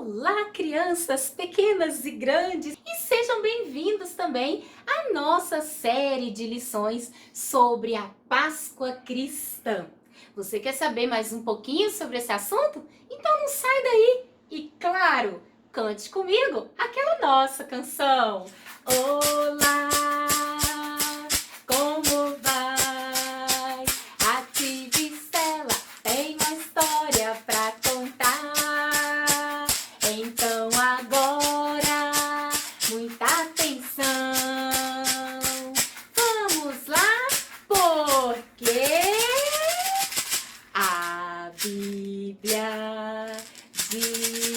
Olá, crianças pequenas e grandes, e sejam bem-vindos também à nossa série de lições sobre a Páscoa cristã. Você quer saber mais um pouquinho sobre esse assunto? Então não sai daí e, claro, cante comigo aquela nossa canção. Olá, como vai? A Tivistela tem uma história pra contar. Então agora, muita atenção. Vamos lá, porque a Bíblia diz.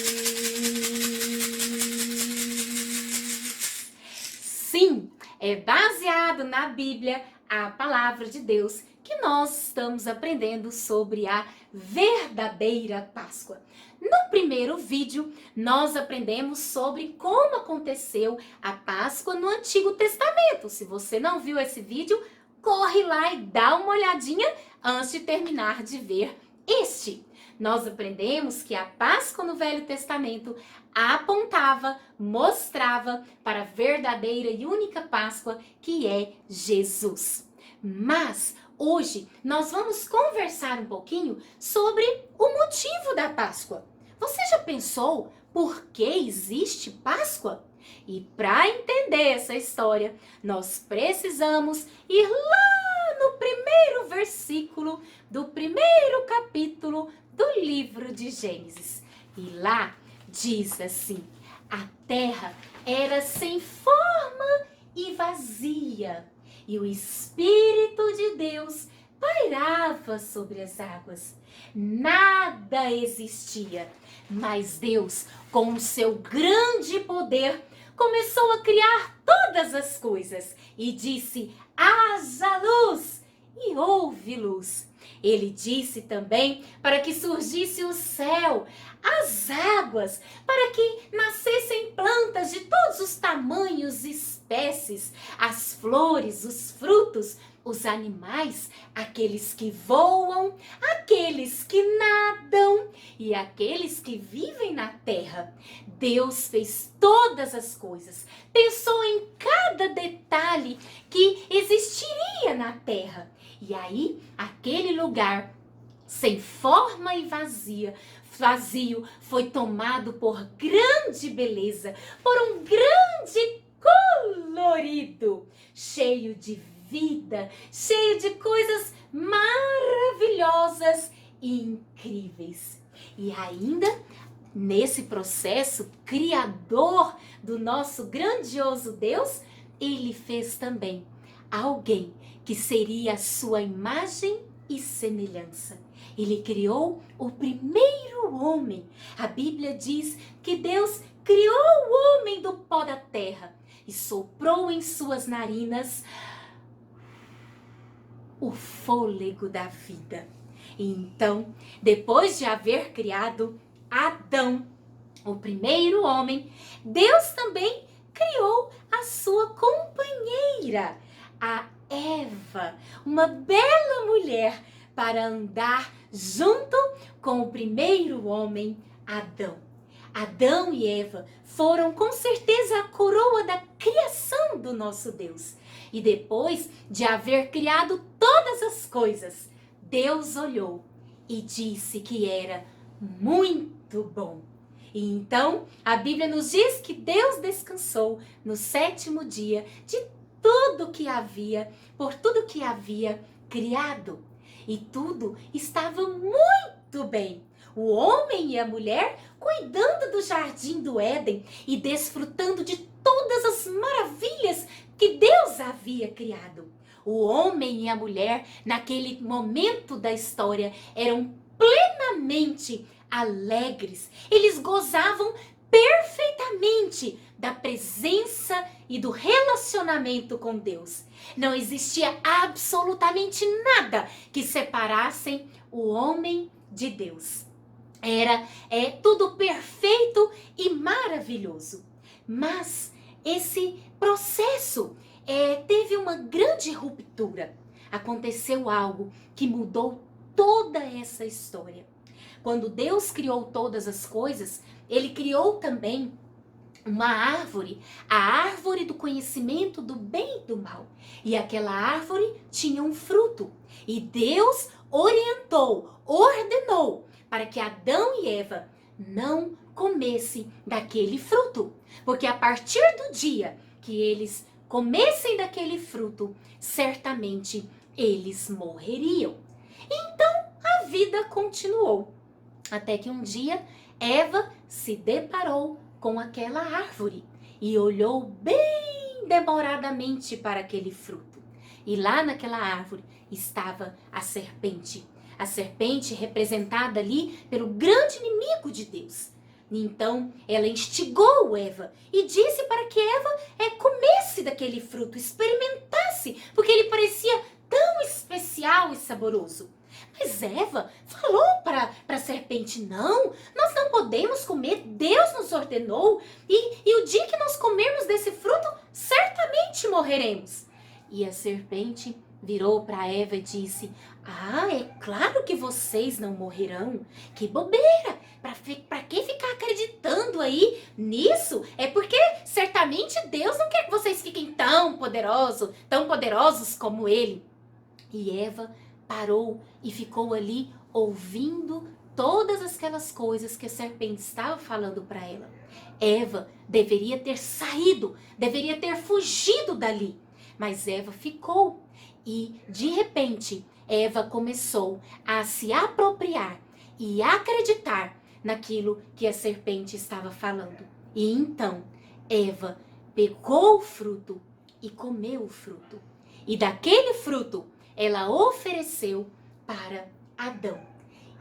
Sim, é baseado na Bíblia, a palavra de Deus, que nós estamos aprendendo sobre a verdadeira Páscoa. No primeiro vídeo, nós aprendemos sobre como aconteceu a Páscoa no Antigo Testamento. Se você não viu esse vídeo, corre lá e dá uma olhadinha antes de terminar de ver este. Nós aprendemos que a Páscoa no Velho Testamento apontava, mostrava para a verdadeira e única Páscoa, que é Jesus. Mas hoje nós vamos conversar um pouquinho sobre o motivo da Páscoa. Você já pensou por que existe Páscoa? E para entender essa história, nós precisamos ir lá no primeiro versículo do primeiro capítulo do livro de Gênesis. E lá diz assim: a terra era sem forma e vazia, e o Espírito de Deus pairava sobre as águas. Nada existia, mas Deus, com o seu grande poder, começou a criar todas as coisas e disse: haja luz, e houve luz. Ele disse também para que surgisse o céu, as águas, para que nascessem plantas de todos os tamanhos e espécies, as flores, os frutos, os animais, aqueles que voam, aqueles que nadam e aqueles que vivem na terra. Deus fez todas as coisas, pensou em cada detalhe que existiria na terra. E aí, aquele lugar sem forma e vazio, foi tomado por grande beleza, por um grande colorido, cheio de vida, cheio de coisas maravilhosas e incríveis. E ainda, nesse processo criador do nosso grandioso Deus, ele fez também alguém que seria a sua imagem e semelhança. Ele criou o primeiro homem. A Bíblia diz que Deus criou o homem do pó da terra e soprou em suas narinas o fôlego da vida. E então, depois de haver criado Adão, o primeiro homem, Deus também criou a sua companheira, a Eva, uma bela mulher para andar junto com o primeiro homem, Adão. Adão e Eva foram com certeza a coroa da criação do nosso Deus. E depois de haver criado todas as coisas, Deus olhou e disse que era muito bom. E então a Bíblia nos diz que Deus descansou no sétimo dia de tudo que havia, por tudo que havia criado. E tudo estava muito bem. O homem e a mulher cuidando do jardim do Éden e desfrutando de todas as maravilhas que Deus havia criado. O homem e a mulher, naquele momento da história, eram plenamente alegres. Eles gozavam perfeitamente da presença e do relacionamento com Deus. Não existia absolutamente nada que separassem o homem de Deus. Era tudo perfeito e maravilhoso. Mas esse processo teve uma grande ruptura. Aconteceu algo que mudou toda essa história. Quando Deus criou todas as coisas, ele criou também uma árvore, a árvore do conhecimento do bem e do mal. E aquela árvore tinha um fruto. E Deus orientou, ordenou para que Adão e Eva não comessem daquele fruto. Porque a partir do dia que eles comessem daquele fruto, certamente eles morreriam. Então a vida continuou. Até que um dia Eva se deparou com aquela árvore e olhou bem demoradamente para aquele fruto. E lá naquela árvore estava a serpente. A serpente representada ali pelo grande inimigo de Deus. Então ela instigou Eva e disse para que Eva comesse daquele fruto, experimentasse, porque ele parecia tão especial e saboroso. Mas Eva falou para a serpente, não, nós não podemos comer, Deus nos ordenou, e o dia que nós comermos desse fruto, certamente morreremos. E a serpente virou para Eva e disse, é claro que vocês não morrerão, que bobeira, para que ficar acreditando aí nisso? É porque certamente Deus não quer que vocês fiquem tão poderosos como Ele. E Eva parou e ficou ali ouvindo todas aquelas coisas que a serpente estava falando para ela. Eva deveria ter saído, deveria ter fugido dali. Mas Eva ficou e, de repente, Eva começou a se apropriar e acreditar naquilo que a serpente estava falando. E então, Eva pegou o fruto e comeu o fruto. E daquele fruto, ela ofereceu para Adão.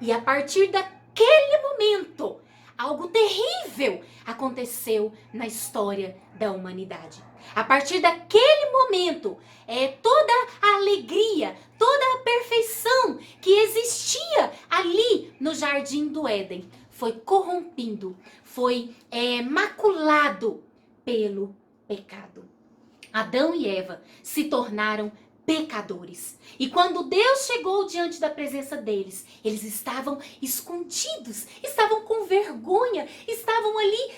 E a partir daquele momento, algo terrível aconteceu na história da humanidade. A partir daquele momento, toda a alegria, toda a perfeição que existia ali no Jardim do Éden foi corrompido, foi maculado pelo pecado. Adão e Eva se tornaram pecadores. E quando Deus chegou diante da presença deles, eles estavam escondidos, estavam com vergonha, estavam ali,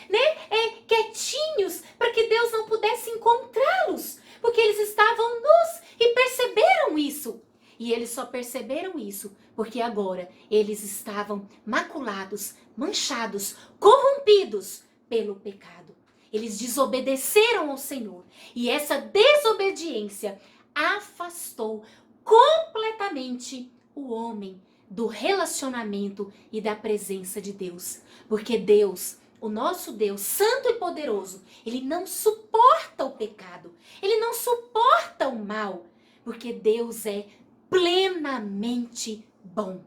quietinhos, para que Deus não pudesse encontrá-los, porque eles estavam nus e perceberam isso. E eles só perceberam isso porque agora eles estavam maculados, manchados, corrompidos pelo pecado. Eles desobedeceram ao Senhor. E essa desobediência afastou completamente o homem do relacionamento e da presença de Deus. Porque Deus, o nosso Deus, santo e poderoso, ele não suporta o pecado. Ele não suporta o mal. Porque Deus é plenamente bom.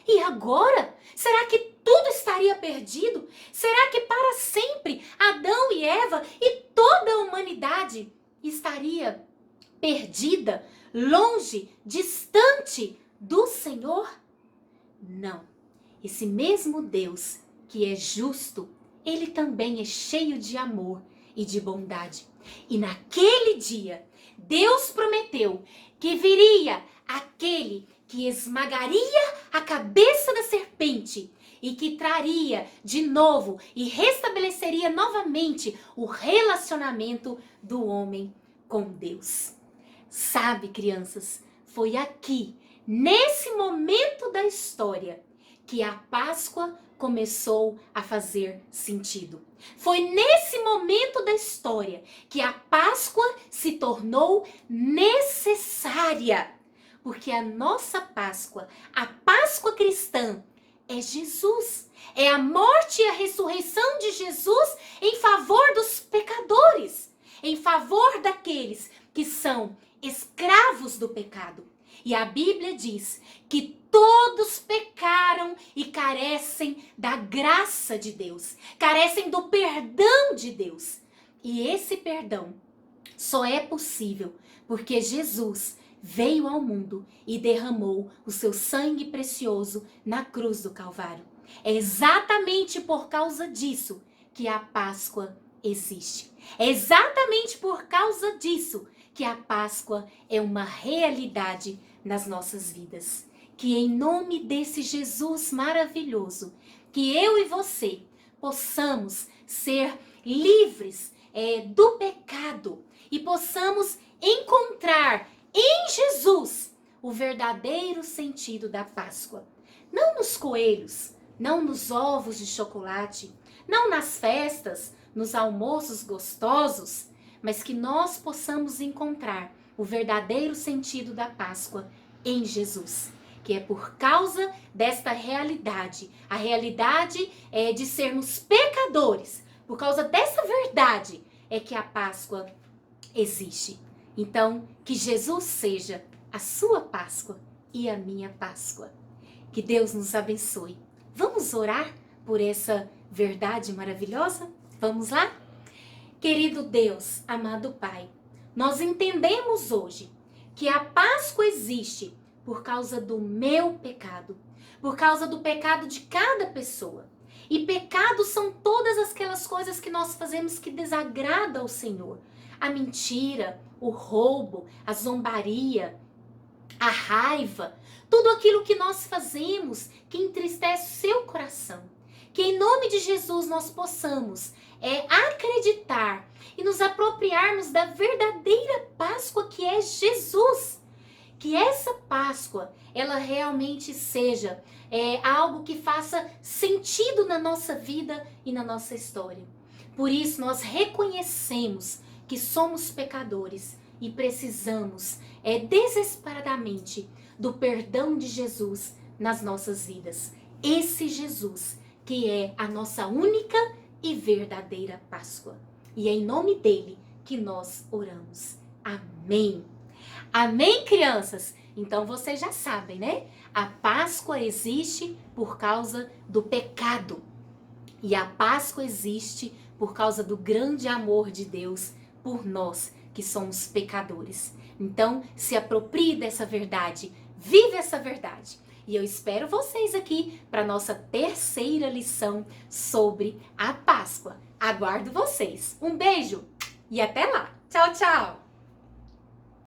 E agora? Será que tudo estaria perdido? Será que para sempre Adão e Eva e toda a humanidade estaria perdida, longe, distante do Senhor? Não. Esse mesmo Deus que é justo, ele também é cheio de amor e de bondade. E naquele dia, Deus prometeu que viria aquele que esmagaria a cabeça da serpente e que traria de novo e restabeleceria novamente o relacionamento do homem com Deus. Sabe, crianças, foi aqui, nesse momento da história, que a Páscoa começou a fazer sentido. Foi nesse momento da história que a Páscoa se tornou necessária. Porque a nossa Páscoa, a Páscoa cristã, é Jesus. É a morte e a ressurreição de Jesus em favor dos pecadores, em favor daqueles que são escravos do pecado. E a Bíblia diz que todos pecaram e carecem da graça de Deus, carecem do perdão de Deus. E esse perdão só é possível porque Jesus veio ao mundo e derramou o seu sangue precioso na cruz do Calvário. É exatamente por causa disso que a Páscoa existe. É exatamente por causa disso que a Páscoa é uma realidade nas nossas vidas. Que em nome desse Jesus maravilhoso, que eu e você possamos ser livres do pecado e possamos encontrar em Jesus o verdadeiro sentido da Páscoa. Não nos coelhos, não nos ovos de chocolate, não nas festas, nos almoços gostosos, mas que nós possamos encontrar o verdadeiro sentido da Páscoa em Jesus. Que é por causa desta realidade, a realidade de sermos pecadores, por causa dessa verdade é que a Páscoa existe. Então, que Jesus seja a sua Páscoa e a minha Páscoa. Que Deus nos abençoe. Vamos orar por essa verdade maravilhosa? Vamos lá? Querido Deus, amado Pai, nós entendemos hoje que a Páscoa existe por causa do meu pecado, por causa do pecado de cada pessoa. E pecados são todas aquelas coisas que nós fazemos que desagrada ao Senhor. A mentira, o roubo, a zombaria, a raiva, tudo aquilo que nós fazemos que entristece o seu coração. Que em nome de Jesus nós possamos acreditar e nos apropriarmos da verdadeira Páscoa que é Jesus. Que essa Páscoa, ela realmente seja algo que faça sentido na nossa vida e na nossa história. Por isso nós reconhecemos que somos pecadores e precisamos desesperadamente do perdão de Jesus nas nossas vidas. Esse Jesus que é a nossa única e verdadeira Páscoa. E é em nome dele que nós oramos. Amém. Amém, crianças? Então vocês já sabem, né? A Páscoa existe por causa do pecado. E a Páscoa existe por causa do grande amor de Deus por nós, que somos pecadores. Então, se aproprie dessa verdade, vive essa verdade. E eu espero vocês aqui para nossa terceira lição sobre a Páscoa. Aguardo vocês. Um beijo e até lá. Tchau, tchau!